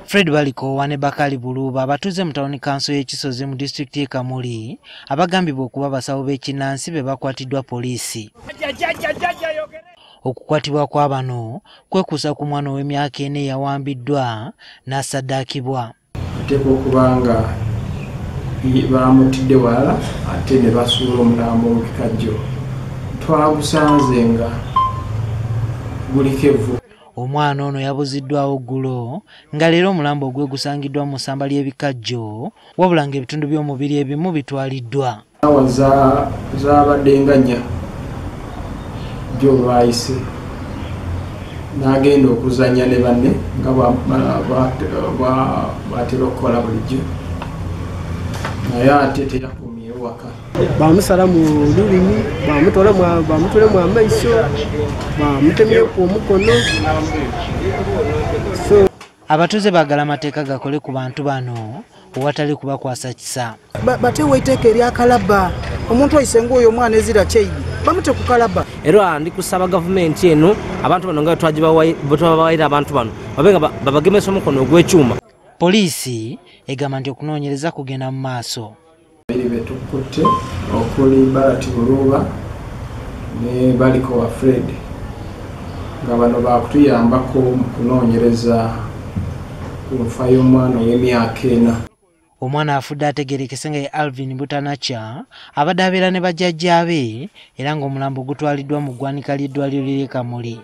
Fred Balikowa ne Bakali Buluba abatuze mu Town Council y'Ekisozi mu district y'e Kamuli abagambibwa okuba abasawo b'ekinnansi be bakwatiddwa poliisi. Okukwatibwa kwa bano kwekuusa ku mwana w'emyaka 4 yawambiddwa n'asaddaakibwa. Ateekwa okuba nga baamutidde wala ate ne basuula omulambo mu kikajjo. Twagusanze nga gulikevu. Omwana ono yabuziddwawo ggulo nga leero omulambo gwe gusangiddwa mu ssamba ly'ebikajjo wabula ng'ebitundu by'omubiri ebimu bitwaliddwa. Awa zaabadde nga nnya jjo lwayise n'agenda okuzannya ne banne nga bw'atera okukola bulijjo naye ate teyakumye waka. Bamusala mu lulimi, bamutole mu amaiso, bamutemye ku mukono. Abatuze baagala amateeka gakole ku bantu bano owatali kubakwasa kisa. Bateewo etteeka eryakalaba omuntu oyisenga oyo omwana ezira kyeyi bamute ku kalaba. Era ndi kusaba gavumenti eno abantu bano nga twabawaira abantu bano babenga babagemesa omukono ogw'ekyuma. Poliisi egamba nti okunoonyereza kugenda mu maaso. Betukutte okuli Barati Buluba ne Balikowa Fred nga bano bakutuyambako mu kunoonyereza ku nfa y'omwana w'emyaka 4. Omwana afudde ategeerekese nga ye Alvin Butanacha abadde abeera ne bajjajjaabe era ng'omulambo gutwaliddwa mu ggwanika ly'eddwaliro ly'e Kamuli.